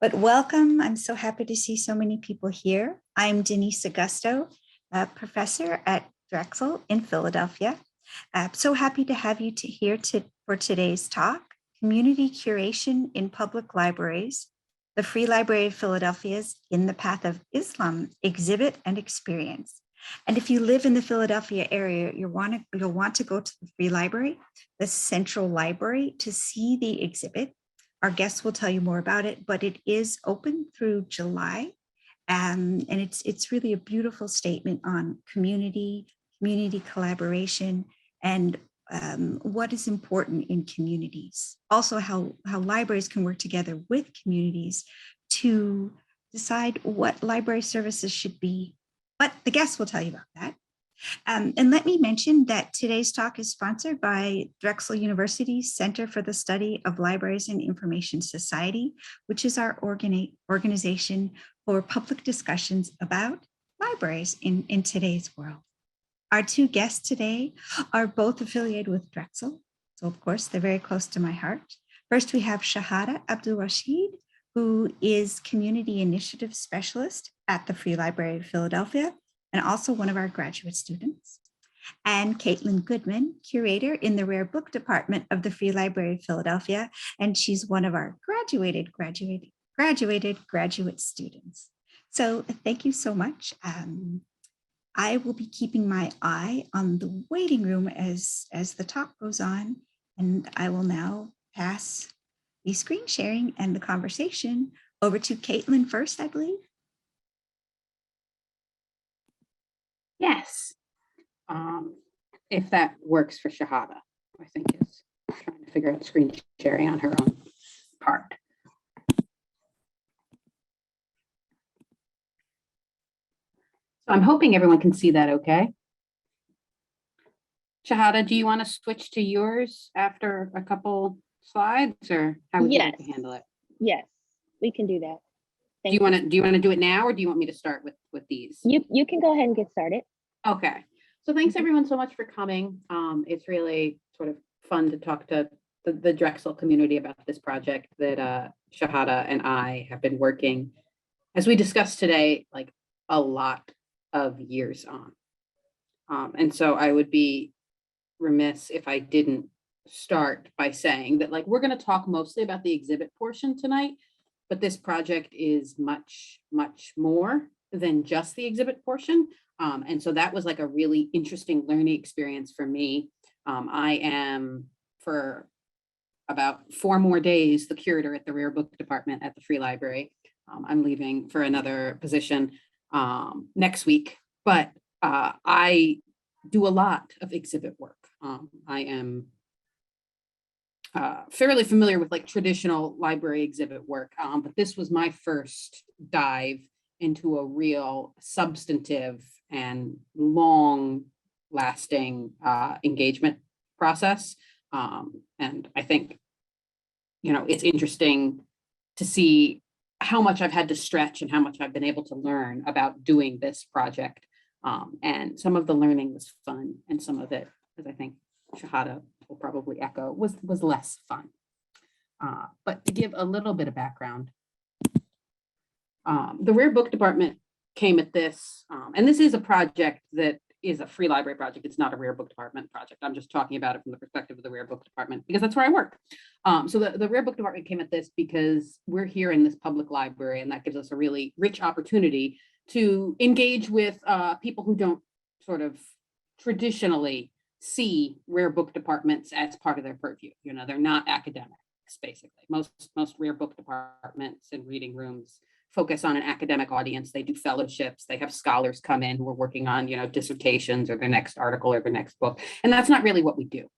But welcome. I'm so happy to see so many people here. I'm Denise Augusto, a professor at Drexel in Philadelphia. So happy to have you for today's talk, Community Curation in Public Libraries, the Free Library of Philadelphia's In the Path of Islam Exhibit and Experience. And if you live in the Philadelphia area, you'll want to go to the Free Library, the Central Library, to see the exhibit. Our guests will tell you more about it, but it is open through July. And it's really a beautiful statement on community collaboration, and what is important in communities. Also, how libraries can work together with communities to decide what library services should be. But the guests will tell you about that. And let me mention that today's talk is sponsored by Drexel University's Center for the Study of Libraries and Information Society, which is our organization for public discussions about libraries in today's world. Our two guests today are both affiliated with Drexel, so of course they're very close to my heart. First, we have Shahada Abdul-Rashid, who is Community Initiative Specialist at the Free Library of Philadelphia, and also one of our graduate students. And Caitlin Goodman, curator in the Rare Book Department of the Free Library of Philadelphia, and she's one of our graduated graduate students. So thank you so much. I will be keeping my eye on the waiting room as the talk goes on, and I will now pass the screen sharing and the conversation over to Caitlin first, I believe. Yes, if that works for Shahada, I think is trying to figure out screen sharing on her own part. So I'm hoping everyone can see that okay. Shahada, do you want to switch to yours after a couple slides, or how would you like to handle it? Yes, we can do that. Do you want to do it now, or do you want me to start with these? You can go ahead and get started. Okay. So thanks everyone so much for coming. It's really sort of fun to talk to the Drexel community about this project that Shahada and I have been working, as we discussed today, like a lot of years on. And so I would be remiss if I didn't start by saying that, like, we're going to talk mostly about the exhibit portion tonight, but this project is much, much more than just the exhibit portion. And so that was like a really interesting learning experience for me. I am, for about 4 more days, the curator at the Rare Book Department at the Free Library. I'm leaving for another position next week, but I do a lot of exhibit work. I am fairly familiar with like traditional library exhibit work, but this was my first dive into a real substantive and long lasting engagement process. And I think, it's interesting to see how much I've had to stretch and how much I've been able to learn about doing this project. And some of the learning was fun, and some of it, as I think Shahada will probably echo, was less fun. But to give a little bit of background, the Rare Book Department came at this, and this is a project that is a free library project. It's not a Rare Book Department project. I'm just talking about it from the perspective of the Rare Book Department because that's where I work. So the Rare Book Department came at this because we're here in this public library, and that gives us a really rich opportunity to engage with people who don't sort of traditionally see Rare Book Departments as part of their purview. They're not academics, basically. Most Rare Book Departments and reading rooms focus on an academic audience. They do fellowships. They have scholars come in who are working on, dissertations or their next article or their next book. And that's not really what we do.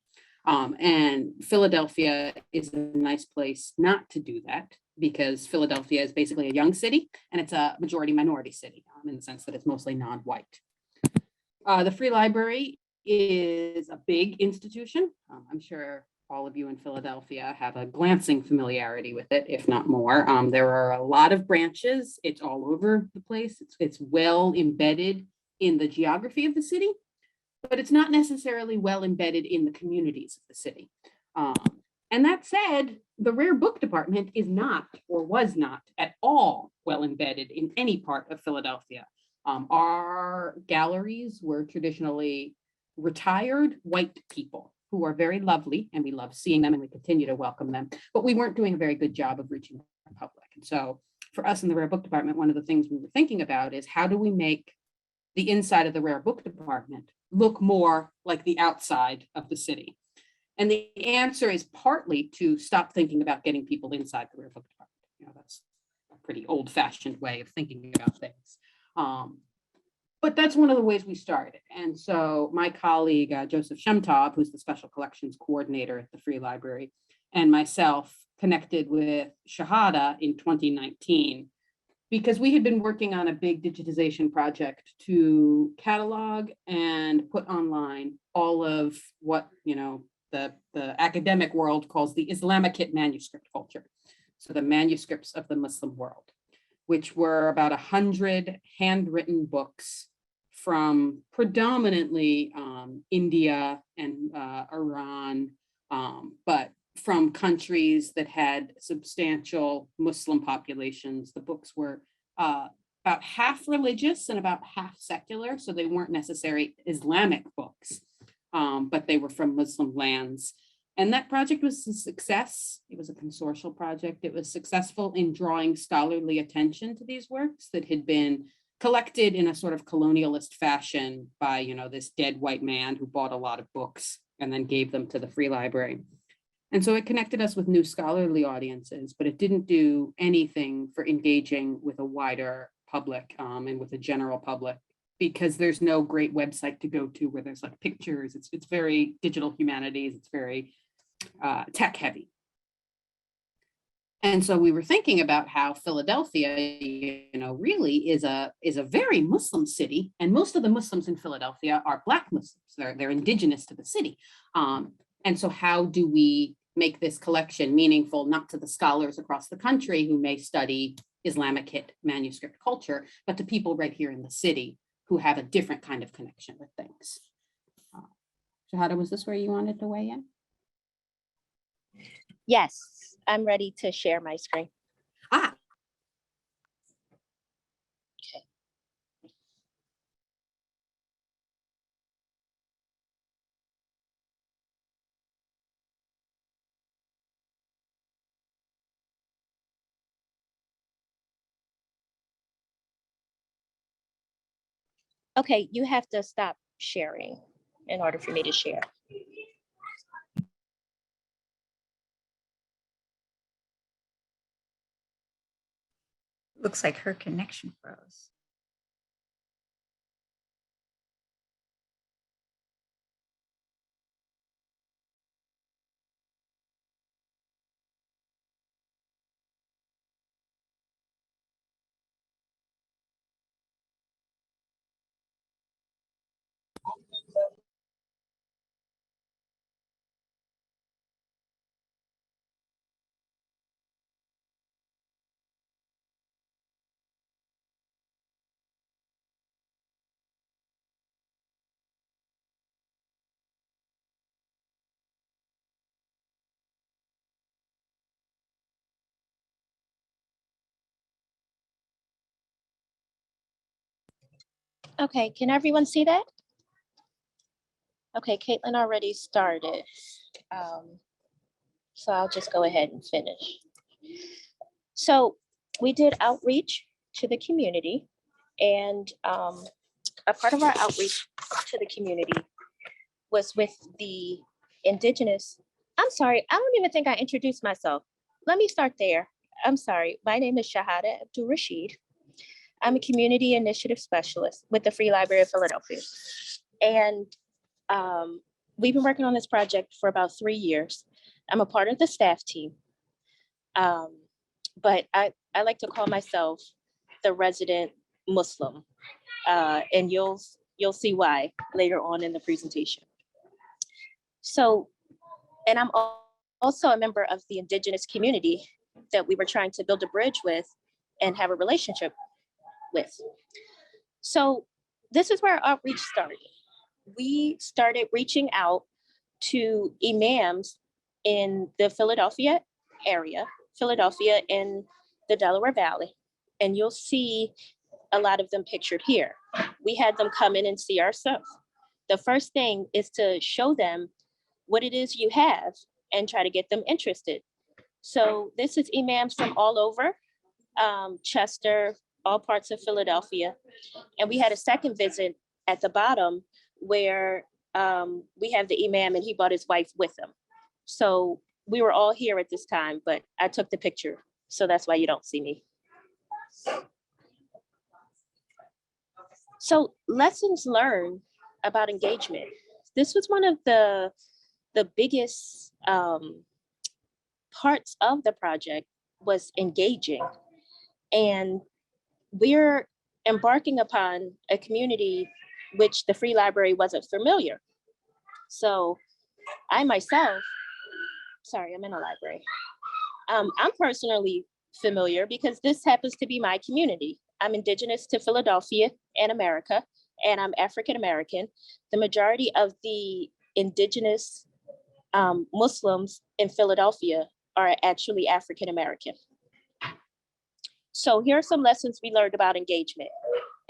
And Philadelphia is a nice place not to do that, because Philadelphia is basically a young city, and it's a majority minority city in the sense that it's mostly non-white. The Free Library is a big institution. I'm sure all of you in Philadelphia have a glancing familiarity with it, if not more. There are a lot of branches. It's all over the place. It's well embedded in the geography of the city, but it's not necessarily well embedded in the communities of the city. And that said, the Rare Book Department is not, or was not at all well embedded in any part of Philadelphia. Our galleries were traditionally retired white people who are very lovely, and we love seeing them and we continue to welcome them, but we weren't doing a very good job of reaching the public. And so for us in the rare book department, one of the things we were thinking about is how do we make the inside of the rare book department look more like the outside of the city? And the answer is partly to stop thinking about getting people inside the rare book department. You know, that's a pretty old-fashioned way of thinking about things. But that's one of the ways we started. And so my colleague, Joseph Shemtov, who's the special collections coordinator at the Free Library, and myself connected with Shahada in 2019, because we had been working on a big digitization project to catalog and put online all of what, you know, the academic world calls the Islamicate manuscript culture. So the manuscripts of the Muslim world, which were about 100 handwritten books from predominantly India and Iran, but from countries that had substantial Muslim populations. The books were about half religious and about half secular, so they weren't necessarily Islamic books, but they were from Muslim lands. And that project was a success. It was a consortial project. It was successful in drawing scholarly attention to these works that had been collected in a sort of colonialist fashion by, you know, this dead white man who bought a lot of books and then gave them to the Free Library. And so it connected us with new scholarly audiences, but it didn't do anything for engaging with a wider public and with a general public, because there's no great website to go to where there's like pictures. It's very digital humanities. It's very tech heavy. And so we were thinking about how Philadelphia, you know, really is a very Muslim city, and most of the Muslims in Philadelphia are Black Muslims. They're indigenous to the city. And so how do we make this collection meaningful, not to the scholars across the country who may study Islamicate manuscript culture, but to people right here in the city who have a different kind of connection with things? Shahada, was this where you wanted to weigh in? Yes, I'm ready to share my screen. Ah, Okay, you have to stop sharing in order for me to share. Looks like her connection froze. Okay, can everyone see that? Okay, Caitlin already started. So I'll just go ahead and finish. So we did outreach to the community, and a part of our outreach to the community was with the indigenous. I'm sorry, I don't even think I introduced myself. Let me start there. I'm sorry. My name is Shahada Abdul Rashid. I'm a community initiative specialist with the Free Library of Philadelphia. And we've been working on this project for about 3 years. I'm a part of the staff team. But I like to call myself the resident Muslim. And you'll see why later on in the presentation. So, and I'm also a member of the indigenous community that we were trying to build a bridge with and have a relationship with. So this is where our outreach started. We started reaching out to imams in the Philadelphia area, Philadelphia and the Delaware Valley, and you'll see a lot of them pictured here. We had them come in and see ourselves. The first thing is to show them what it is you have and try to get them interested. So this is imams from all over, Chester, all parts of Philadelphia. And we had a second visit at the bottom where we have the imam and he brought his wife with him. So we were all here at this time, but I took the picture. So that's why you don't see me. So lessons learned about engagement. This was one of the biggest parts of the project was engaging. And we're embarking upon a community which the Free Library wasn't familiar. So I myself, sorry, I'm in a library. I'm personally familiar because this happens to be my community. I'm indigenous to Philadelphia and America, and I'm African American. The majority of the indigenous Muslims in Philadelphia are actually African American. So here are some lessons we learned about engagement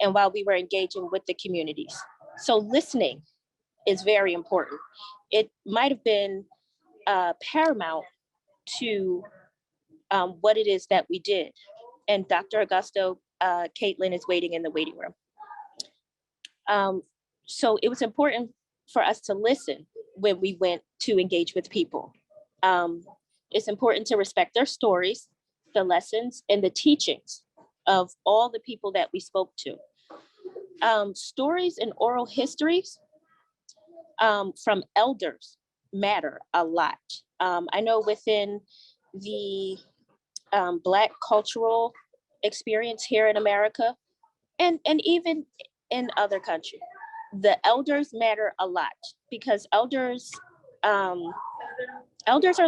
and while we were engaging with the communities. So listening is very important. It might have been paramount to what it is that we did. And Dr. Augusto, Caitlin is waiting in the waiting room. So it was important for us to listen when we went to engage with people. It's important to respect their stories, the lessons, and the teachings of all the people that we spoke to. Stories and oral histories from elders matter a lot. I know within the Black cultural experience here in America, and even in other countries, the elders matter a lot because elders are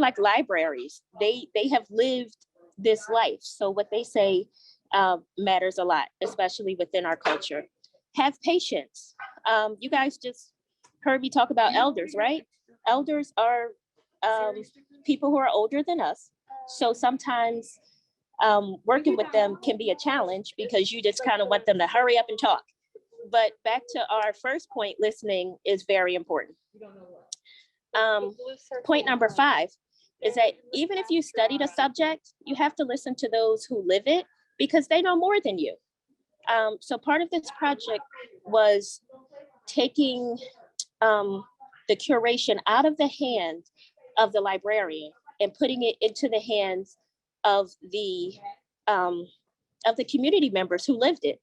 like libraries. They have lived this life. So what they say matters a lot, especially within our culture. Have patience. You guys just heard me talk about elders, right? Elders are people who are older than us. So sometimes working with them can be a challenge because you just kind of want them to hurry up and talk. But back to our first point, listening is very important. Point number 5 is that even if you studied a subject, you have to listen to those who live it because they know more than you. So part of this project was taking the curation out of the hands of the librarian and putting it into the hands of the community members who lived it,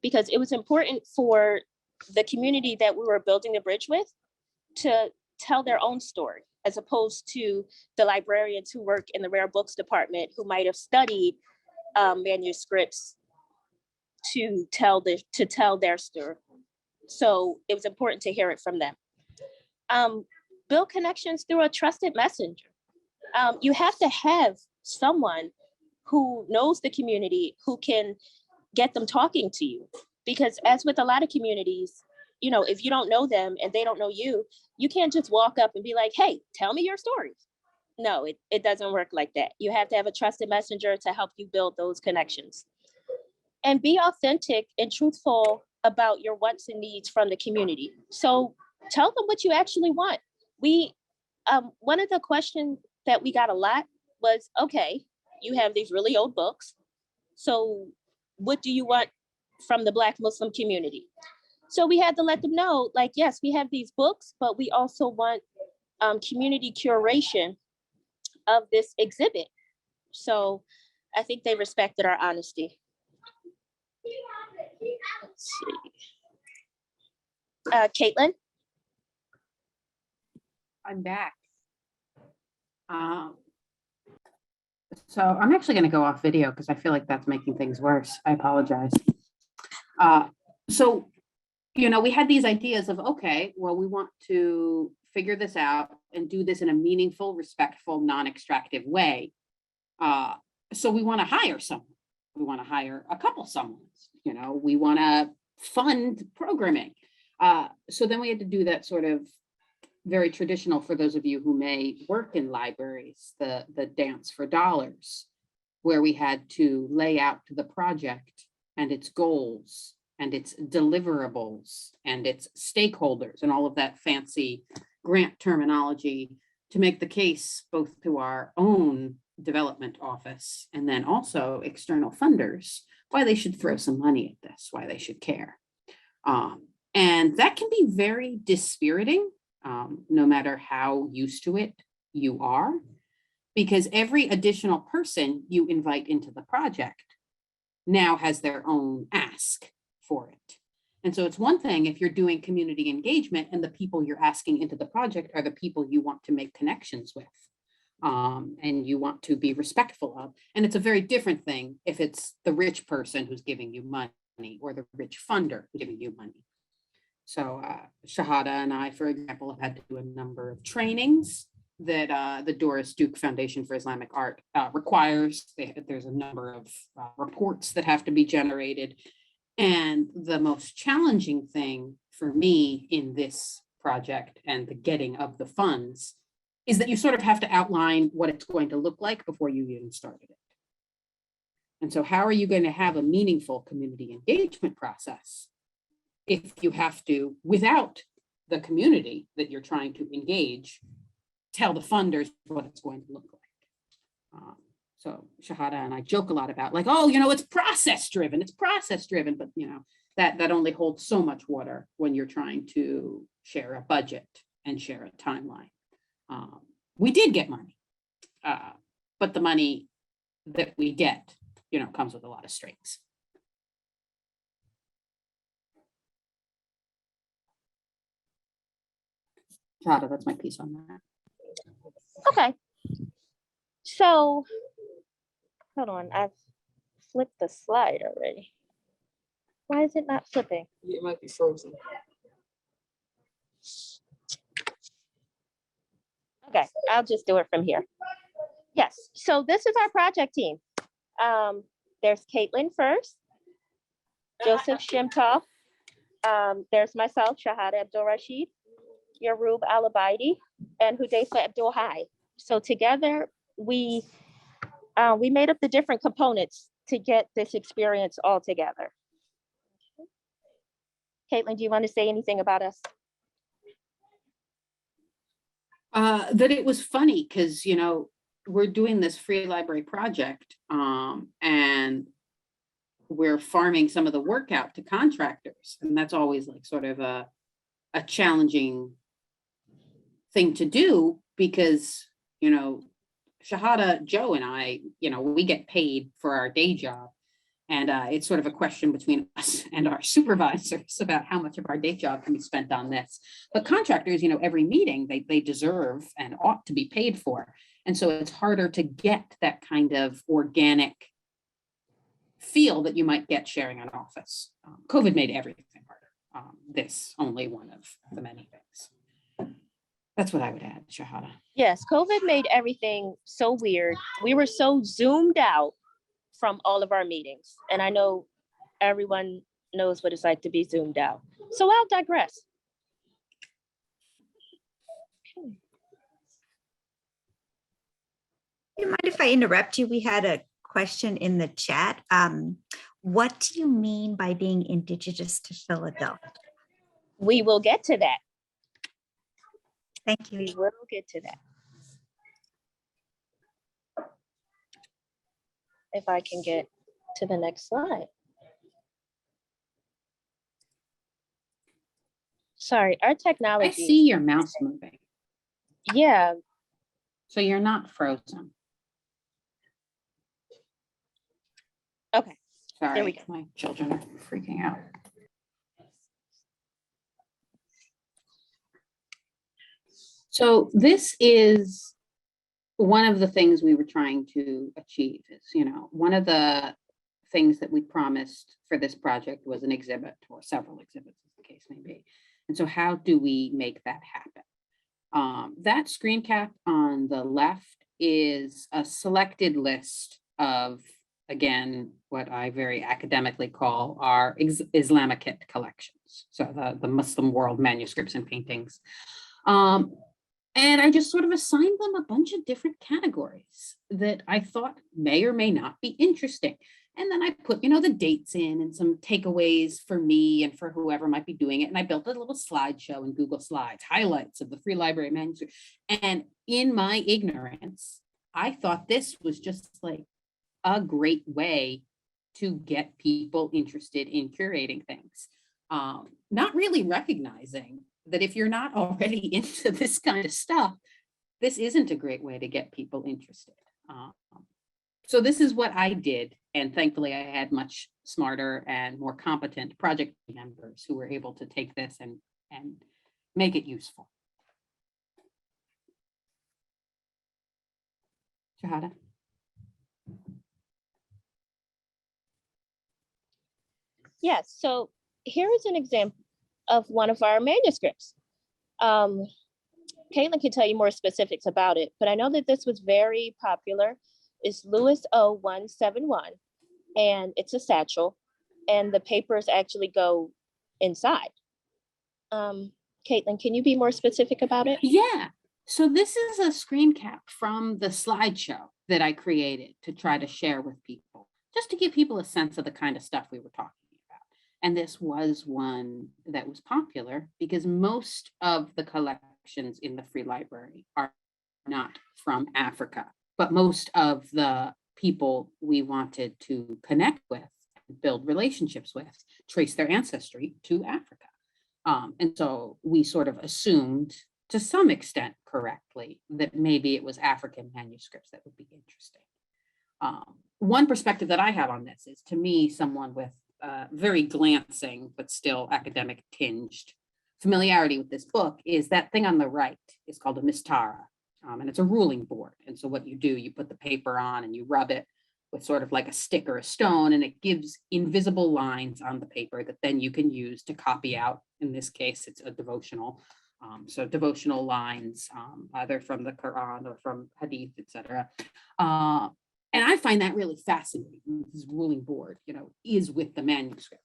because it was important for the community that we were building the bridge with to tell their own story, as opposed to the librarians who work in the rare books department who might have studied manuscripts to tell their story. So it was important to hear it from them. Build connections through a trusted messenger. You have to have someone who knows the community who can get them talking to you, because as with a lot of communities, if you don't know them and they don't know you, you can't just walk up and be like, hey, tell me your stories. No, it doesn't work like that. You have to have a trusted messenger to help you build those connections. And be authentic and truthful about your wants and needs from the community. So tell them what you actually want. One of the questions that we got a lot was, okay, you have these really old books. So what do you want from the Black Muslim community? So we had to let them know, like, yes, we have these books, but we also want community curation of this exhibit. So I think they respected our honesty. Let's see. Caitlin? I'm back. So I'm actually going to go off video because I feel like that's making things worse. I apologize. So, we had these ideas of, okay, well, we want to figure this out and do this in a meaningful, respectful, non-extractive way. So we want to hire someone. We want to hire a couple someones, we want to fund programming. So then we had to do that sort of very traditional, for those of you who may work in libraries, the dance for dollars. where we had to lay out the project and its goals and its deliverables and its stakeholders and all of that fancy grant terminology to make the case both to our own development office and then also external funders why they should throw some money at this, why they should care. And that can be very dispiriting, no matter how used to it you are, because every additional person you invite into the project now has their own ask for it. And so it's one thing if you're doing community engagement and the people you're asking into the project are the people you want to make connections with, and you want to be respectful of. And it's a very different thing if it's the rich person who's giving you money or the rich funder giving you money. So Shahada and I, for example, have had to do a number of trainings that the Doris Duke Foundation for Islamic Art requires. There's a number of reports that have to be generated. And the most challenging thing for me in this project and the getting of the funds is that you sort of have to outline what it's going to look like before you even started it. And so how are you going to have a meaningful community engagement process if you have to, without the community that you're trying to engage, tell the funders what it's going to look like? So Shahada and I joke a lot about like, oh, it's process driven, but that only holds so much water when you're trying to share a budget and share a timeline. We did get money, but the money that we get, comes with a lot of strings. Shahada, that's my piece on that. Okay. So, hold on, I've flipped the slide already. Why is it not flipping? It might be frozen. Okay, I'll just do it from here. Yes, so this is our project team. There's Caitlin first, Joseph Shimtoff. There's myself, Shahada Abdul Rashid, Yarub Alabaidi, and Hudayfa Abdul Hai. So together, we made up the different components to get this experience all together. Caitlin, do you want to say anything about us? That it was funny because, we're doing this free library project and we're farming some of the work out to contractors. And that's always like sort of a challenging thing to do because, Shahada, Joe and I, we get paid for our day job. And it's sort of a question between us and our supervisors about how much of our day job can be spent on this. But contractors, every meeting they deserve and ought to be paid for. And so it's harder to get that kind of organic feel that you might get sharing an office. COVID made everything harder. This only one of the many things. That's what I would add, Shahada. Yes, COVID made everything so weird. We were so zoomed out from all of our meetings. And I know everyone knows what it's like to be zoomed out. So I'll digress. Do you mind if I interrupt you? We had a question in the chat. What do you mean by being indigenous to Philadelphia? We will get to that. Thank you. We will get to that. If I can get to the next slide. Sorry, our technology. I see your mouse moving. Yeah. So you're not frozen. Okay. Sorry, There we go. my children are freaking out. So this is one of the things we were trying to achieve is, one of the things that we promised for this project was an exhibit or several exhibits, as the case may be. And so how do we make that happen? That screen cap on the left is a selected list of, again, what I very academically call our Islamicate collections. So the Muslim world manuscripts and paintings. And I just sort of assigned them a bunch of different categories that I thought may or may not be interesting. And then I put, the dates in and some takeaways for me and for whoever might be doing it. And I built a little slideshow in Google Slides, highlights of the free library manuscript. And in my ignorance, I thought this was just like a great way to get people interested in curating things. Not really recognizing that if you're not already into this kind of stuff, this isn't a great way to get people interested. So this is what I did. And thankfully, I had much smarter and more competent project members who were able to take this and make it useful. Shahada? Yes, so here is an example of one of our manuscripts. Caitlin can tell you more specifics about it, but I know that this was very popular. It's Lewis O 171, and it's a satchel, and the papers actually go inside. Caitlin, can you be more specific about it? Yeah. So this is a screen cap from the slideshow that I created to try to share with people, just to give people a sense of the kind of stuff we were talking about. And this was one that was popular because most of the collections in the free library are not from Africa, but most of the people we wanted to connect with, build relationships with, trace their ancestry to Africa. And so we sort of assumed, to some extent correctly, that maybe it was African manuscripts that would be interesting. One perspective that I have on this is, to me, someone with very glancing, but still academic tinged familiarity with this book is that thing on the right is called a mistara. And it's a ruling board. And so what you do, you put the paper on and you rub it with sort of like a stick or a stone, and it gives invisible lines on the paper that then you can use to copy out. In this case, it's a devotional. So devotional lines, either from the Quran or from Hadith, etc. And I find that really fascinating. This ruling board, is with the manuscript.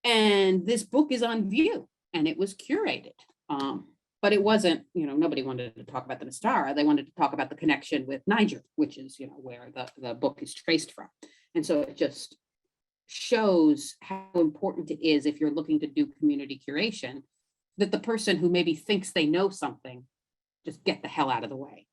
And this book is on view, and it was curated. But it wasn't, nobody wanted to talk about the Mistara. They wanted to talk about the connection with Niger, which is, where the book is traced from. And so it just shows how important it is, if you're looking to do community curation, that the person who maybe thinks they know something, just get the hell out of the way.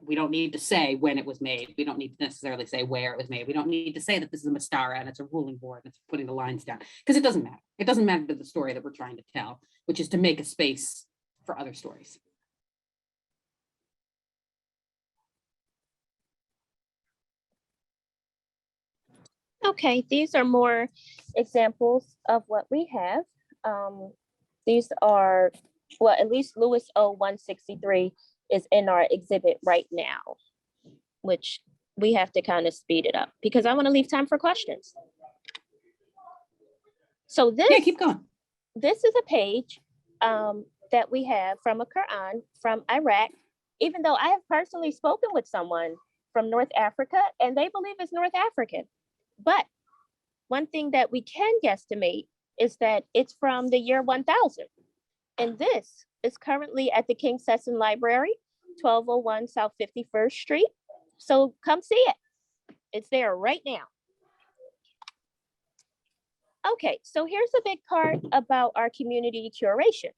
We don't need to say when it was made. We don't need to necessarily say where it was made. We don't need to say that this is a Mistara and it's a ruling board and it's putting the lines down, because it doesn't matter. It doesn't matter to the story that we're trying to tell, which is to make a space for other stories. Okay, these are more examples of what we have. These are, well, at least Lewis O 163 is in our exhibit right now, which we have to kind of speed it up because I want to leave time for questions. So Yeah, keep going. This is a page that we have from a Quran from Iraq, even though I have personally spoken with someone from North Africa and they believe it's North African. But one thing that we can guesstimate is that it's from the year 1000. And this is currently at the King Sesson Library, 1201 South 51st Street. So come see it. It's there right now. Okay, so here's a big part about our community curation.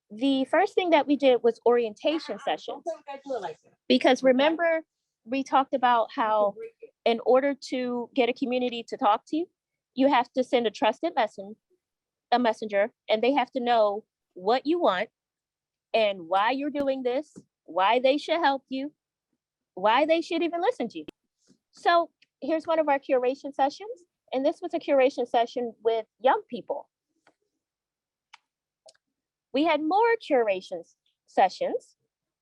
The first thing that we did was orientation sessions. Because remember, we talked about how in order to get a community to talk to you, you have to send a trusted messenger, and they have to know what you want and why you're doing this, why they should help you, why they should even listen to you. So here's one of our curation sessions. And this was a curation session with young people. We had more curation sessions,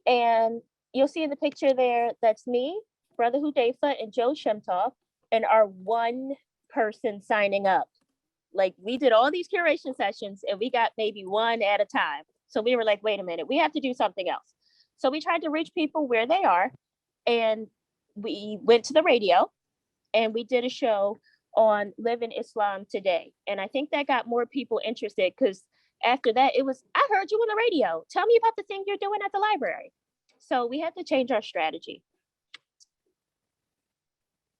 and you'll see in the picture there, that's me, Brother Hudayfa, and Joe Shemtov, and our one person signing up. Like, we did all these curation sessions and we got maybe one at a time. So we were like, wait a minute, we have to do something else. So we tried to reach people where they are, and we went to the radio and we did a show on Living Islam Today. And I think that got more people interested because after that, it was, I heard you on the radio. Tell me about the thing you're doing at the library. So we had to change our strategy.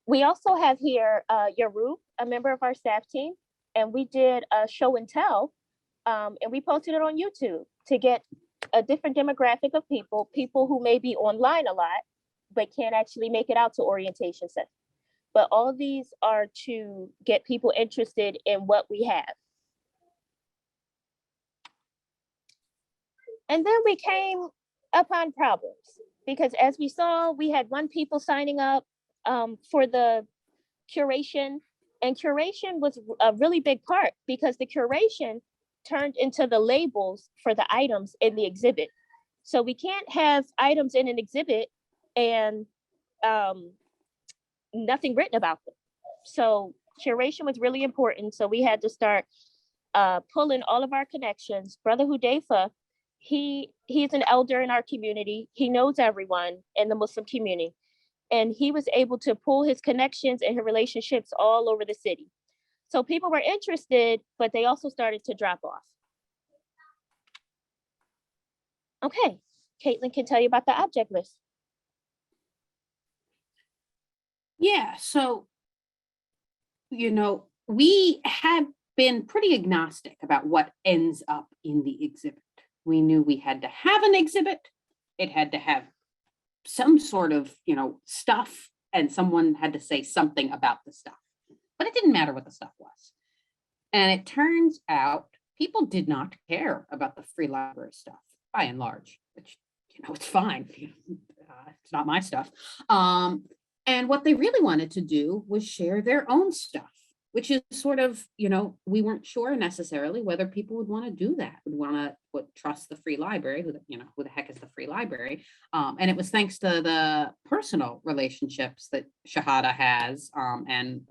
We also have here Yaru, a member of our staff team, and we did a show and tell, and we posted it on YouTube to get a different demographic of people who may be online a lot, but can't actually make it out to orientation sessions. But all of these are to get people interested in what we have. And then we came upon problems because as we saw, we had people signing up for the curation, and curation was a really big part because the curation turned into the labels for the items in the exhibit. So we can't have items in an exhibit and nothing written about them. So curation was really important. So we had to start pulling all of our connections. Brother Hudayfa, he's an elder in our community. He knows everyone in the Muslim community. And he was able to pull his connections and his relationships all over the city. So people were interested, but they also started to drop off. Okay, Caitlin can tell you about the object list. Yeah, so, we have been pretty agnostic about what ends up in the exhibit. We knew we had to have an exhibit. It had to have some sort of, stuff, and someone had to say something about the stuff. But it didn't matter what the stuff was. And it turns out people did not care about the free library stuff, by and large, which, it's fine. It's not my stuff. And what they really wanted to do was share their own stuff, which is sort of, we weren't sure necessarily whether people would want to do that, would trust the free library, who the heck is the free library? And it was thanks to the personal relationships that Shahada has and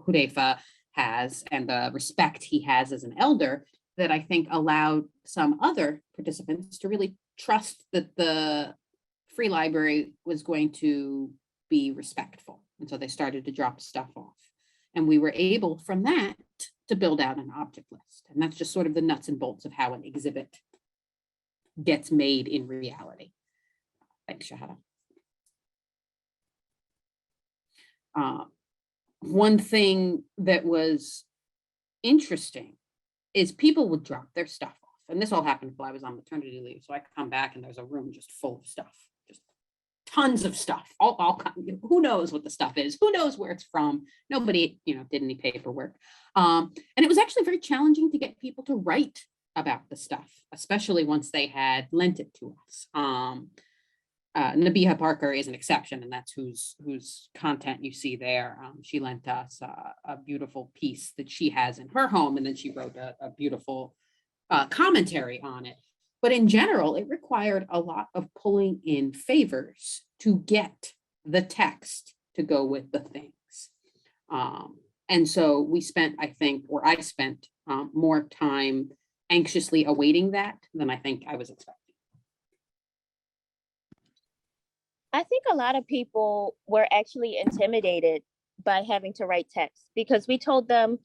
Hudayfa has, and the respect he has as an elder, that I think allowed some other participants to really trust that the free library was going to be respectful. And so they started to drop stuff off. And we were able from that to build out an object list. And that's just sort of the nuts and bolts of how an exhibit gets made in reality. Thanks, Shahada. One thing that was interesting is people would drop their stuff off. And this all happened while I was on maternity leave. So I come back and there's a room just full of stuff. Tons of stuff, all who knows what the stuff is, who knows where it's from. Nobody, did any paperwork. And it was actually very challenging to get people to write about the stuff, especially once they had lent it to us. Nabiha Parker is an exception, and that's whose content you see there. She lent us a beautiful piece that she has in her home, and then she wrote a beautiful commentary on it. But in general, it required a lot of pulling in favors to get the text to go with the things. And so we spent, I spent more time anxiously awaiting that than I think I was expecting. I think a lot of people were actually intimidated by having to write text because we told them,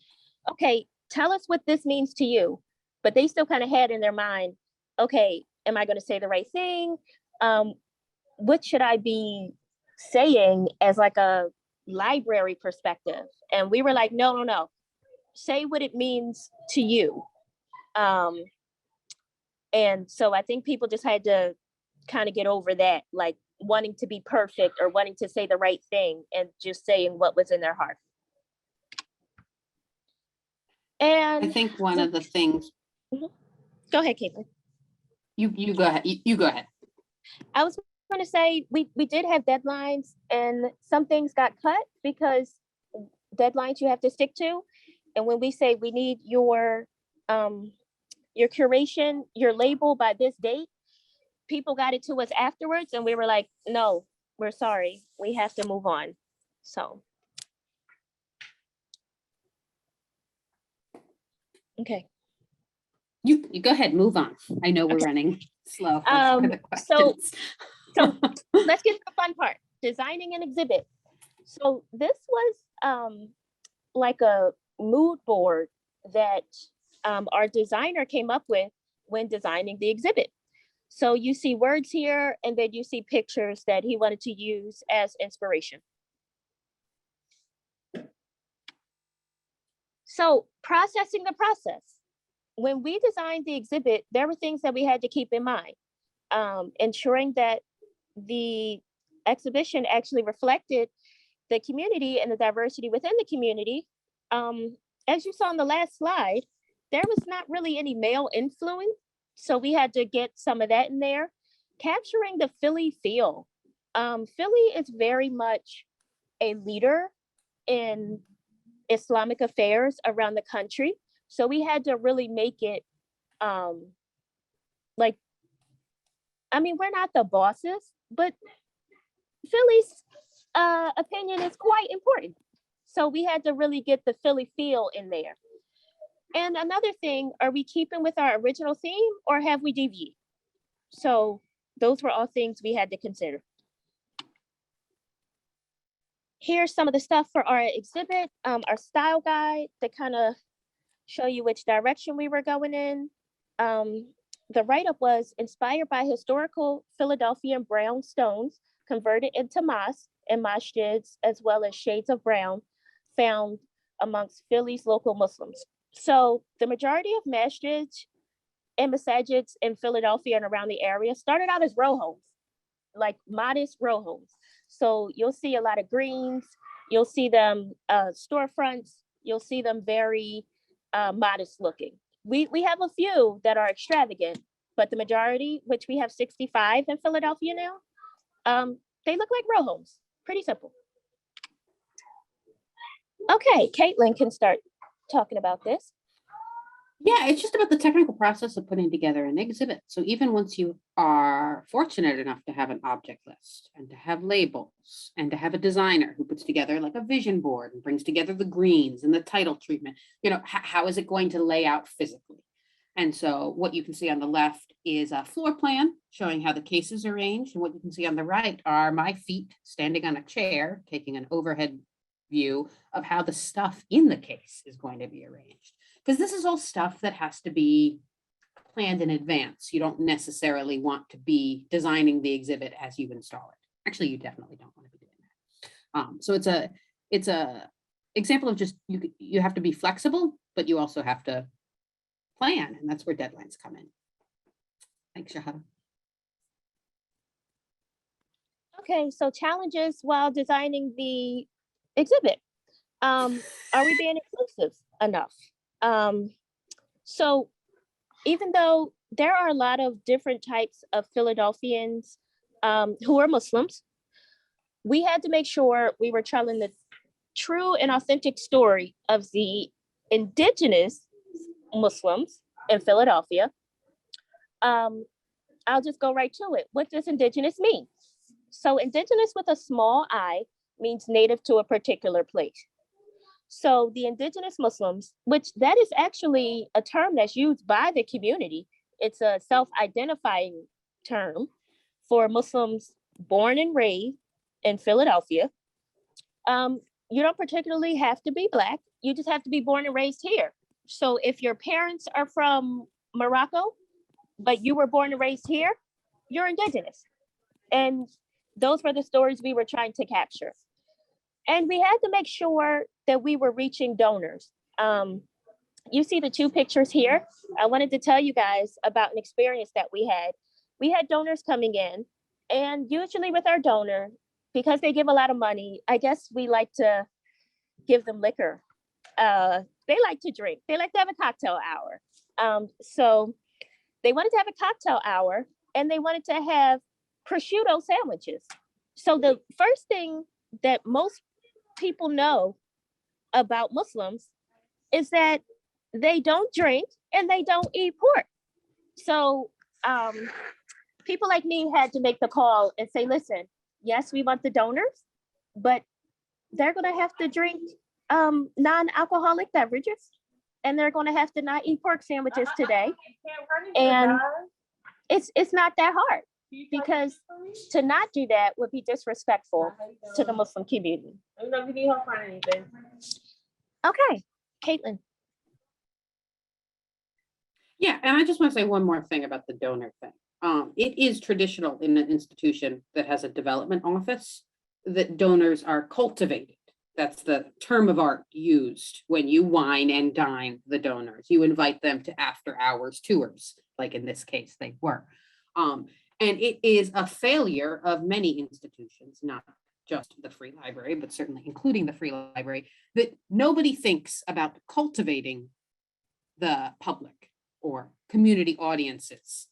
okay, tell us what this means to you. But they still kind of had in their mind, okay, am I going to say the right thing? What should I be saying as like a library perspective? And we were like, no. Say what it means to you. And so I think people just had to kind of get over that, like wanting to be perfect or wanting to say the right thing and just saying what was in their heart. And I think one of the things. Go ahead, Caitlin. You go ahead. You go ahead. I was going to say we did have deadlines, and some things got cut because deadlines you have to stick to. And when we say we need your curation, your label by this date, people got it to us afterwards, and we were like, no, we're sorry, we have to move on. So, okay. You go ahead, move on. I know we're running slow. So let's get to the fun part, designing an exhibit. So this was like a mood board that our designer came up with when designing the exhibit. So you see words here, and then you see pictures that he wanted to use as inspiration. So processing the process. When we designed the exhibit, there were things that we had to keep in mind. Ensuring that the exhibition actually reflected the community and the diversity within the community. As you saw on the last slide, there was not really any male influence. So we had to get some of that in there. Capturing the Philly feel. Philly is very much a leader in Islamic affairs around the country. So we had to really make it like, I mean, we're not the bosses, but Philly's opinion is quite important. So we had to really get the Philly feel in there. And another thing, are we keeping with our original theme or have we deviated? So those were all things we had to consider. Here's some of the stuff for our exhibit, our style guide to kind of show you which direction we were going in. The write-up was inspired by historical Philadelphian brown stones converted into mosques and masjids, as well as shades of brown found amongst Philly's local Muslims. So the majority of masjids and masajids in Philadelphia and around the area started out as row homes, like modest row homes. So you'll see a lot of greens, you'll see them storefronts, you'll see them very modest looking. We have a few that are extravagant, but the majority, which we have 65 in Philadelphia now, they look like row homes. Pretty simple. Okay, Caitlin can start talking about this. Yeah, it's just about the technical process of putting together an exhibit. So even once you are fortunate enough to have an object list and to have labels and to have a designer who puts together like a vision board and brings together the greens and the title treatment, how is it going to lay out physically? And so what you can see on the left is a floor plan showing how the case is arranged. And what you can see on the right are my feet standing on a chair, taking an overhead view of how the stuff in the case is going to be arranged. Because this is all stuff that has to be planned in advance. You don't necessarily want to be designing the exhibit as you install it. Actually, you definitely don't want to be doing that. So it's a example of just you have to be flexible, but you also have to plan, and that's where deadlines come in. Thanks, Shahada. Okay, so challenges while designing the exhibit. Are we being inclusive enough? So even though there are a lot of different types of Philadelphians who are Muslims, we had to make sure we were telling the true and authentic story of the indigenous Muslims in Philadelphia. I'll just go right to it. What does indigenous mean? So indigenous with a small I means native to a particular place. So the indigenous Muslims, which that is actually a term that's used by the community, it's a self-identifying term for Muslims born and raised in Philadelphia. You don't particularly have to be Black, you just have to be born and raised here. So if your parents are from Morocco, but you were born and raised here, you're indigenous. And those were the stories we were trying to capture. And we had to make sure that we were reaching donors. You see the two pictures here. I wanted to tell you guys about an experience that we had. We had donors coming in, and usually with our donor, because they give a lot of money, I guess we like to give them liquor. They like to drink. They like to have a cocktail hour. So they wanted to have a cocktail hour, and they wanted to have prosciutto sandwiches. So the first thing that most people know about Muslims is that they don't drink and they don't eat pork. So people like me had to make the call and say, listen, yes, we want the donors, but they're going to have to drink non-alcoholic beverages, and they're going to have to not eat pork sandwiches today. And it's not that hard, because to not do that would be disrespectful to the Muslim community. Okay, Caitlin. Yeah, and I just want to say one more thing about the donor thing. It is traditional in an institution that has a development office that donors are cultivated. That's the term of art used when you wine and dine the donors. You invite them to after hours tours, like in this case they were. And it is a failure of many institutions, not just the Free Library, but certainly including the Free Library, that nobody thinks about cultivating the public or community audiences.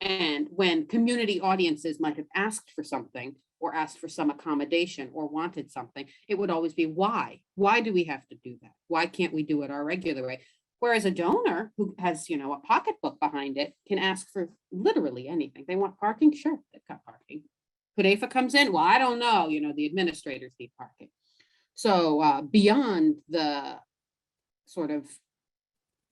And when community audiences might have asked for something or asked for some accommodation or wanted something, it would always be why? Why do we have to do that? Why can't we do it our regular way? Whereas a donor who has, a pocketbook behind it can ask for literally anything. They want parking? Sure, they've got parking. Kudefa comes in? Well, I don't know. The administrators need parking. So beyond the sort of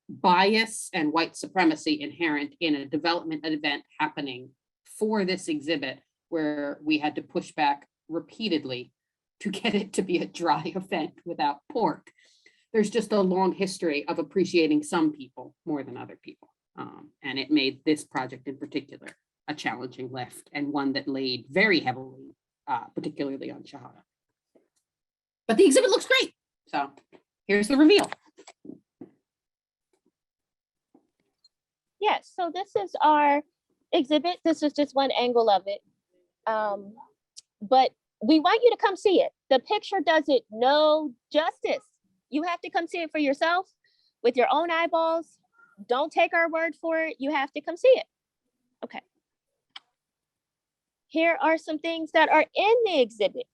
bias and white supremacy inherent in a development event happening for this exhibit, where we had to push back repeatedly to get it to be a dry event without pork. There's just a long history of appreciating some people more than other people. And it made this project in particular a challenging lift, and one that laid very heavily, particularly on Shahada. But the exhibit looks great. So here's the reveal. Yes, so this is our exhibit. This is just one angle of it. But we want you to come see it. The picture does it no justice. You have to come see it for yourself with your own eyeballs. Don't take our word for it. You have to come see it. Okay. Here are some things that are in the exhibit.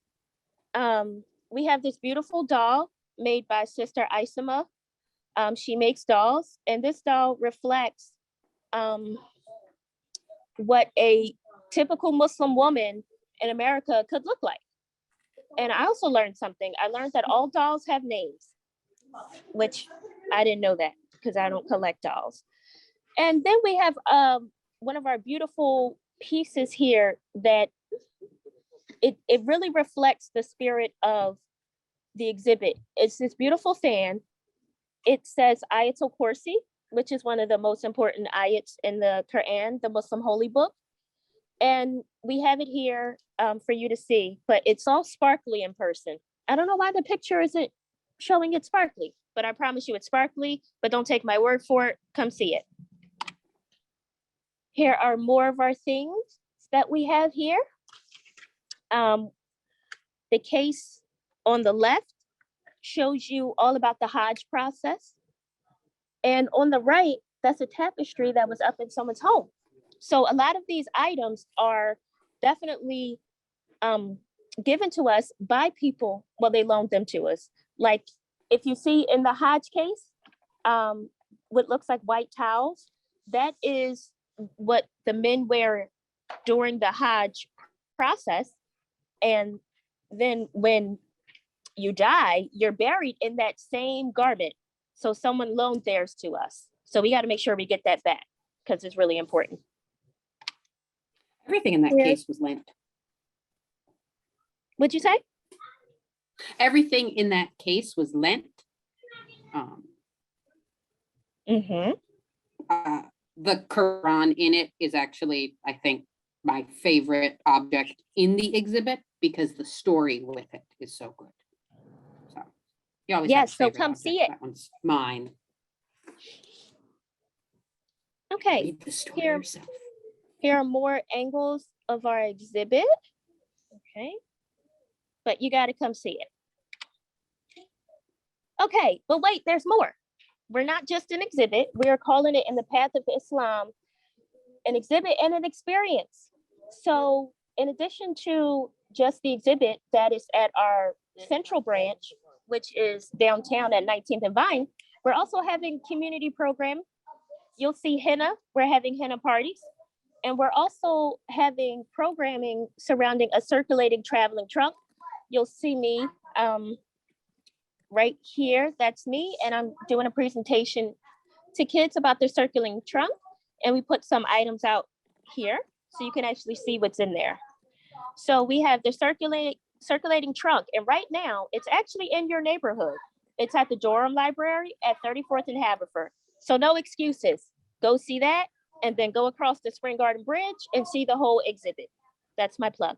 We have this beautiful doll made by Sister Isama. She makes dolls, and this doll reflects what a typical Muslim woman in America could look like. And I also learned something. I learned that all dolls have names, which I didn't know that because I don't collect dolls. And then we have one of our beautiful pieces here that it really reflects the spirit of the exhibit. It's this beautiful fan. It says Ayatul Kursi, which is one of the most important ayats in the Quran, the Muslim holy book. And we have it here for you to see, but it's all sparkly in person. I don't know why the picture isn't showing it sparkly, but I promise you it's sparkly, but don't take my word for it. Come see it. Here are more of our things that we have here. The case on the left shows you all about the Hajj process. And on the right, that's a tapestry that was up in someone's home. So a lot of these items are definitely given to us by people. Well, they loaned them to us. Like if you see in the Hajj case, what looks like white towels, that is what the men wear during the Hajj process. And then when you die, you're buried in that same garment. So someone loaned theirs to us. So we got to make sure we get that back because it's really important. Everything in that case was lent. What'd you say? Everything in that case was lent. The Quran in it is actually, I think, my favorite object in the exhibit because the story with it is so good. So you always have a so favorite come object. see it. That one's mine. Okay. Read the story yourself. Here are more angles of our exhibit. Okay. But you got to come see it. Okay, but wait, there's more. We're not just an exhibit. We are calling it In the Path of Islam, an exhibit and an experience. So in addition to just the exhibit that is at our central branch, which is downtown at 19th and Vine, we're also having community programming. You'll see henna. We're having henna parties. And we're also having programming surrounding a circulating traveling trunk. You'll see me right here. That's me. And I'm doing a presentation to kids about their circulating trunk. And we put some items out here so you can actually see what's in there. So we have the circulating trunk. And right now, it's actually in your neighborhood. It's at the Durham Library at 34th and Haverford. So no excuses. go see that, and then go across the Spring Garden Bridge and see the whole exhibit. That's my plug.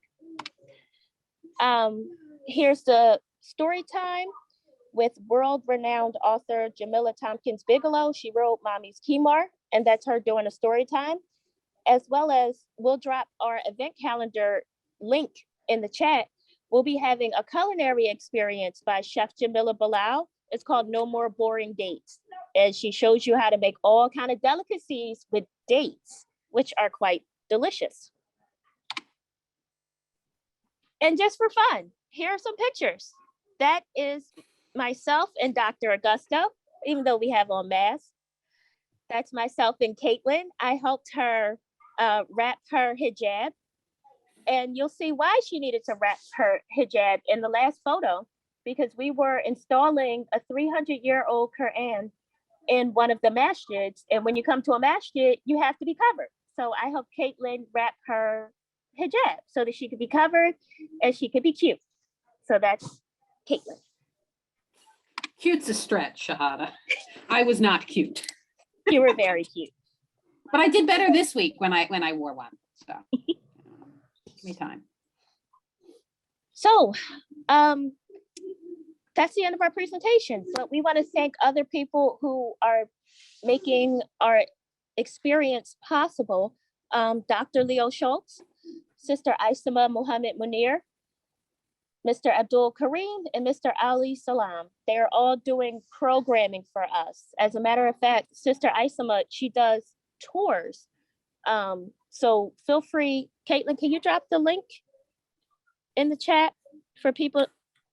Here's the story time with world-renowned author Jamila Tompkins Bigelow. She wrote Mommy's Kimar, and that's her doing a story time. As well as we'll drop our event calendar link in the chat. We'll be having a culinary experience by Chef Jamila Bilal. It's called No More Boring Dates. And she shows you how to make all kind of delicacies with dates, which are quite delicious. And just for fun, here are some pictures. That is myself and Dr. Augusto, even though we have on masks. That's myself and Caitlin. I helped her wrap her hijab. And you'll see why she needed to wrap her hijab in the last photo, because we were installing a 300-year-old Quran in one of the masjids. And when you come to a masjid, you have to be covered. So I helped Caitlin wrap her hijab so that she could be covered and she could be cute. So that's Caitlin. Cute's a stretch, Shahada. I was not cute, You were very cute. but I did better this week when I wore one. So give me time. So that's the end of our presentation. But we want to thank other people who are making our experience possible. Dr. Leo Schultz, Sister Aisama Muhammad Munir, Mr. Abdul Kareem, and Mr. Ali Salam. They're all doing programming for us. As a matter of fact, Sister Aisama, she does tours. So feel free. Caitlin, can you drop the link in the chat for people?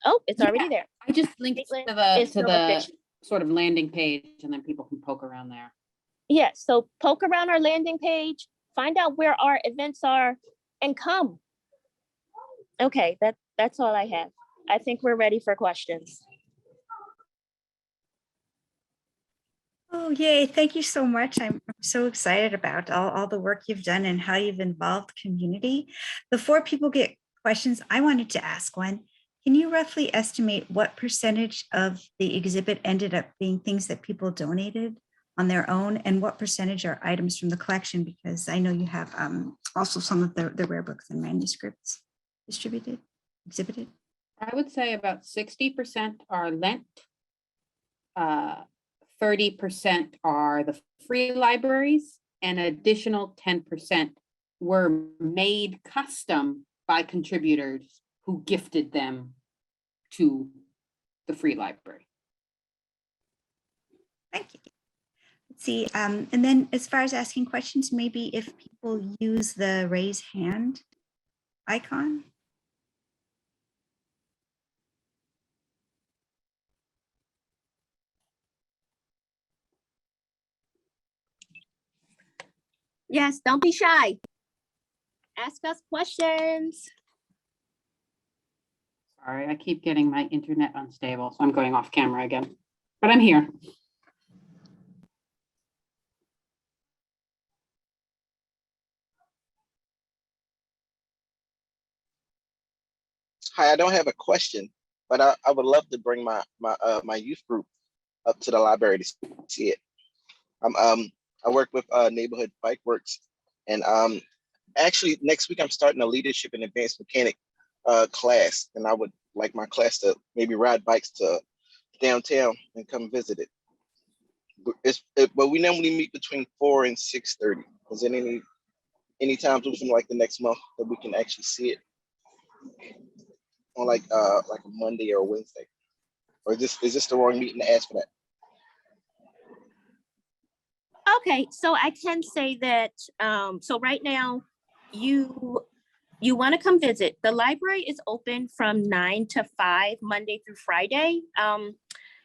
Oh, it's already there. I just linked Caitlin to is still the official. sort of landing page, and then people can poke around there. Yes, so poke around our landing page, find out where our events are, and come. Okay, that's all I have. I think we're ready for questions. Oh, yay. Thank you so much. I'm so excited about all the work you've done and how you've involved community. Before people get questions, I wanted to ask one. Can you roughly estimate what percentage of the exhibit ended up being things that people donated on their own, and what percentage are items from the collection? Because I know you have also some of the rare books and manuscripts exhibited. I would say about 60% are lent. 30% are the free libraries, and additional 10% were made custom by contributors who gifted them to the free library. Thank you. Let's see. And then as far as asking questions, maybe if people use the raise hand icon. Yes, don't be shy. Ask us questions. Sorry, I keep getting my internet unstable, so I'm going off camera again, but I'm here. Hi, I don't have a question, but I would love to bring my youth group up to the library to see it. I work with Neighborhood Bike Works, and actually next week I'm starting a leadership and advanced mechanic class, and I would like my class to maybe ride bikes to downtown and come visit it. But we normally meet between 4 and 6:30. Is there any times within like the next month that we can actually see it on like a Monday or a Wednesday? Or is this the wrong meeting to ask for that? Okay, so I can say that, so right now, you want to come visit. The library is open from 9 to 5, Monday through Friday.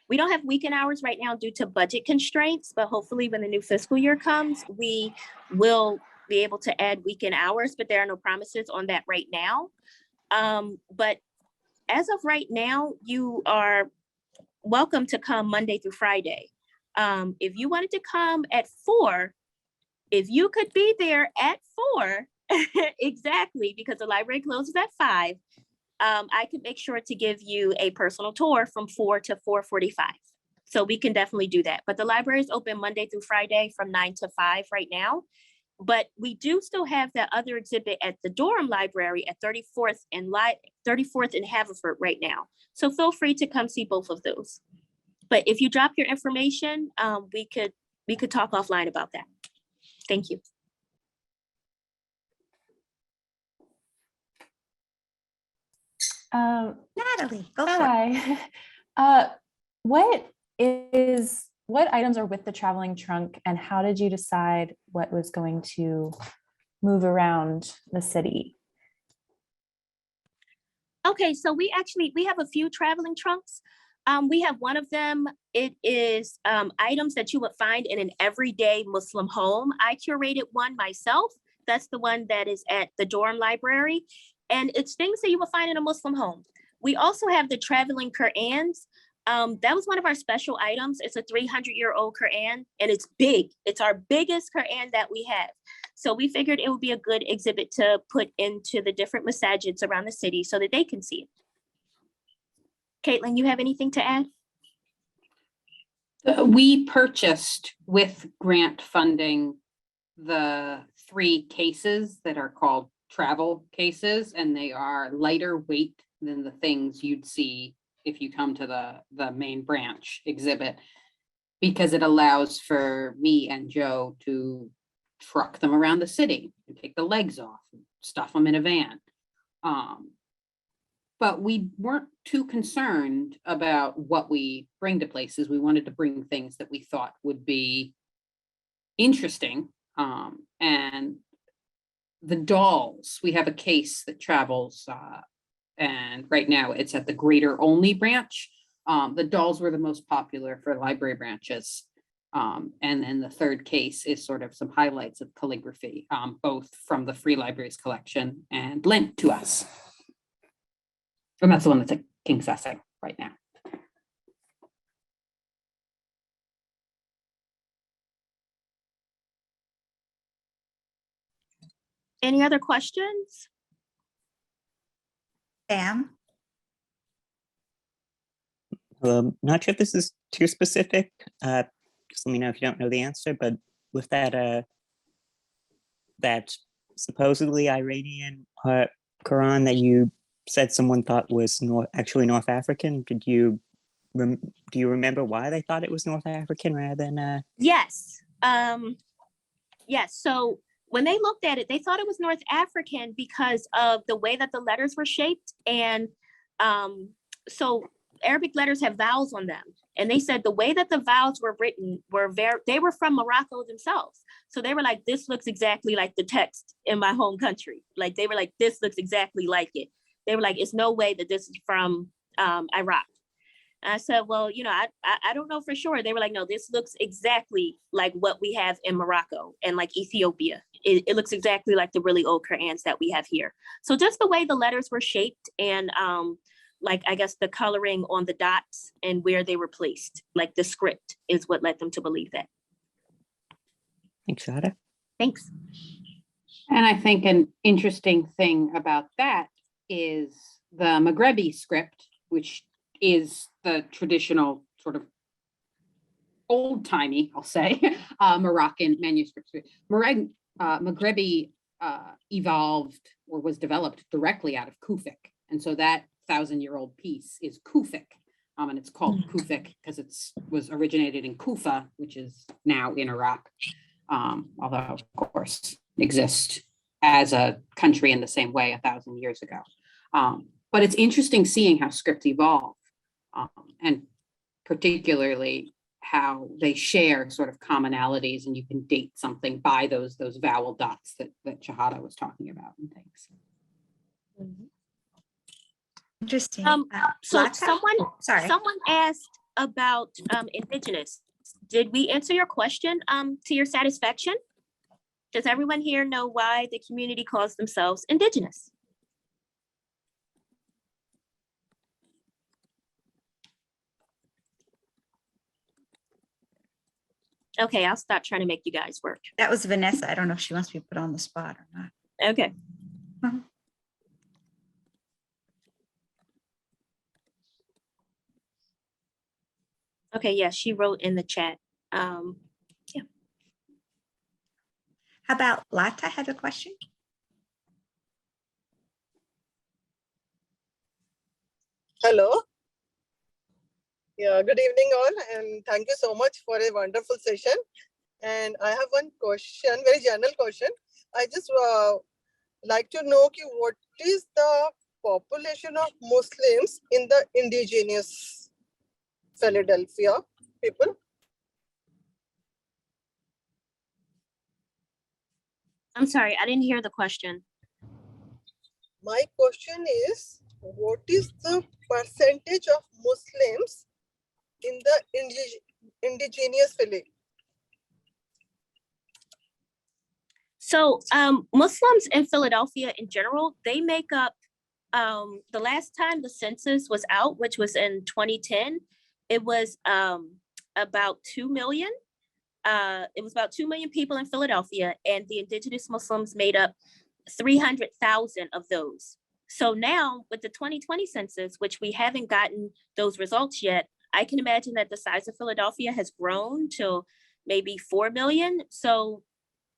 We don't have weekend hours right now due to budget constraints, but hopefully when the new fiscal year comes, we will be able to add weekend hours, but there are no promises on that right now. But as of right now, you are welcome to come Monday through Friday. If you wanted to come at 4, if you could be there at 4, exactly, because the library closes at 5, I could make sure to give you a personal tour from 4 to 4:45. So we can definitely do that. But the library is open Monday through Friday from 9 to 5 right now. But we do still have that other exhibit at the Durham Library at 34th and Haverford right now. So feel free to come see both of those. But if you drop your information, we could talk offline about that. Thank you. Natalie, go for it. Hi. What items are with the traveling trunk, and how did you decide what was going to move around the city? Okay, so we have a few traveling trunks. We have one of them. It is items that you would find in an everyday Muslim home. I curated one myself. That's the one that is at the Durham Library. And it's things that you would find in a Muslim home. We also have the traveling Qur'ans. That was one of our special items. It's a 300-year-old Qur'an, and it's big. It's our biggest Qur'an that we have. So we figured it would be a good exhibit to put into the different masajids around the city so that they can see it. Caitlin, you have anything to add? We purchased with grant funding the 3 cases that are called travel cases, and they are lighter weight than the things you'd see if you come to the main branch exhibit, because it allows for me and Joe to truck them around the city and take the legs off, and stuff them in a van. But we weren't too concerned about what we bring to places. We wanted to bring things that we thought would be interesting. And the dolls, we have a case that travels, and right now it's at the Greater Only branch. The dolls were the most popular for library branches. And then the third case is sort of some highlights of calligraphy, both from the Free Libraries collection and lent to us. And that's the one that's at King Sessing right now. Any other questions? Sam? Not sure if this is too specific. Just let me know if you don't know the answer. But with that, that supposedly Iranian Quran that you said someone thought was actually North African, do you remember why they thought it was North African rather than? Yes. Yes. So when they looked at it, they thought it was North African because of the way that the letters were shaped. And so Arabic letters have vowels on them. And they said the way that the vowels were written they were from Morocco themselves. So they were like, this looks exactly like the text in my home country. Like they were like, this looks exactly like it. They were like, it's no way that this is from Iraq. And I said, well, I don't know for sure. They were like, no, this looks exactly like what we have in Morocco and like Ethiopia. It looks exactly like the really old Qur'ans that we have here. So just the way the letters were shaped and like, I guess the coloring on the dots and where they were placed, like the script is what led them to believe that. Thanks, Shada. Thanks. And I think an interesting thing about that is the Maghrebi script, which is the traditional sort of old-timey, I'll say, Moroccan manuscript. Maghrebi evolved or was developed directly out of Kufic. And so that 1,000-year-old piece is Kufic. And it's called Kufic because it was originated in Kufa, which is now in Iraq, although, of course, exists as a country in the same way 1,000 years ago. But it's interesting seeing how scripts evolve, and particularly how they share sort of commonalities, and you can date something by those vowel dots that Shahada was talking about and things. Interesting. So Lata? Sorry. someone asked about indigenous. Did we answer your question to your satisfaction? Does everyone here know why the community calls themselves indigenous? Okay, I'll stop trying to make you guys work. That was Vanessa. I don't know if she wants to be put on the spot or not. Okay. Uh-huh. Okay, yeah, she wrote in the chat. How about Lata had a question? Hello. Yeah, good evening all, and thank you so much for a wonderful session. And I have one question, very general question. I just like to know what is the population of Muslims in the indigenous Philadelphia people? I'm sorry, I didn't hear the question. My question is, what is the percentage of Muslims in the indigenous Philly? So Muslims in Philadelphia in general, they make up, the last time the census was out, which was in 2010, it was about 2 million. It was about 2 million people in Philadelphia, and the indigenous Muslims made up 300,000 of those. So now with the 2020 census, which we haven't gotten those results yet, I can imagine that the size of Philadelphia has grown to maybe 4 million. So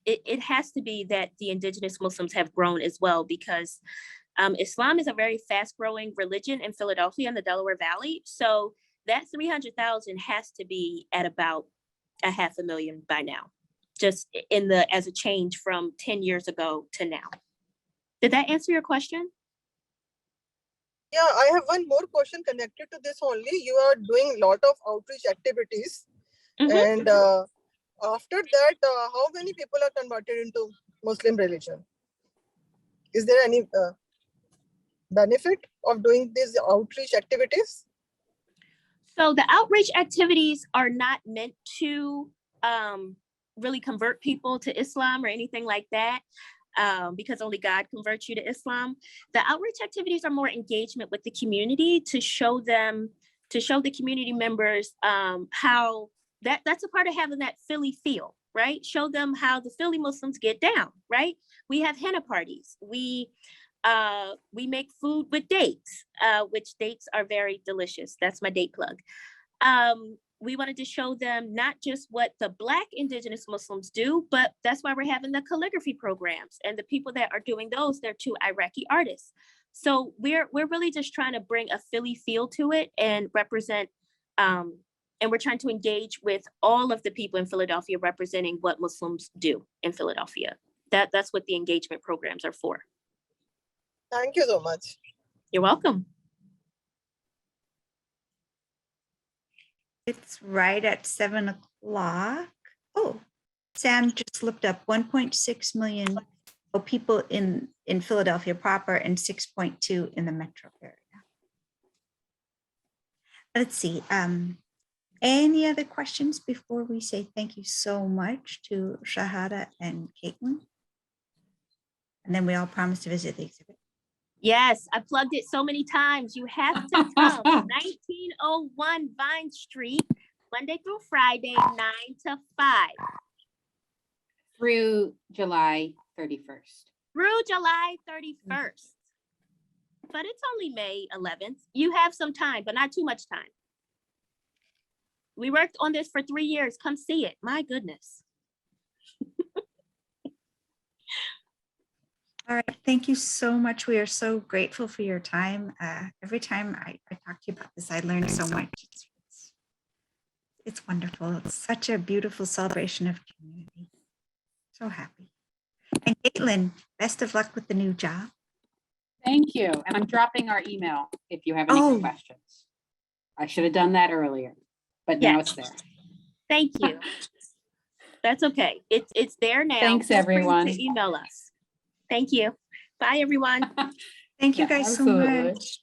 it has to be that the indigenous Muslims have grown as well, because Islam is a very fast growing religion in Philadelphia in the Delaware Valley. So that 300,000 has to be at about 500,000 by now, just as a change from 10 years ago to now. Did that answer your question? Yeah, I have one more question connected to this only. You are doing a lot of outreach activities. Mhm. And after that, how many people are converted into Muslim religion? Is there any benefit of doing these outreach activities? So the outreach activities are not meant to really convert people to Islam or anything like that, because only God converts you to Islam. The outreach activities are more engagement with the community to show the community members how that's a part of having that Philly feel, right? Show them how the Philly Muslims get down, right? We have henna parties. We make food with dates, which dates are very delicious. That's my date plug. We wanted to show them not just what the Black indigenous Muslims do, but that's why we're having the calligraphy programs. And the people that are doing those, they're 2 Iraqi artists. So we're really just trying to bring a Philly feel to it and represent, and we're trying to engage with all of the people in Philadelphia representing what Muslims do in Philadelphia. That's what the engagement programs are for. Thank you so much. You're welcome. It's right at 7 o'clock. Oh, Sam just looked up 1.6 million people in Philadelphia proper and 6.2 in the metro area. Let's see. Any other questions before we say thank you so much to Shahada and Caitlin? And then we all promise to visit the exhibit. Yes, I plugged it so many times. You have to come. 1901 Vine Street, Monday through Friday, 9 to 5. Through July 31st. Through July 31st. But it's only May 11th. You have some time, but not too much time. We worked on this for 3 years. Come see it. My goodness. All right, thank you so much. We are so grateful for your time. Every time I talk to you about this, I learn so much. It's wonderful. It's such a beautiful celebration of community. So happy. And Caitlin, best of luck with the new job. Thank you. And I'm dropping our email if you have any questions. I should have done that earlier, but now it's there. Thank you. That's okay. It's there now. Thanks, Feel free everyone. to email us. Thank you. Bye, everyone. Thank you guys so much.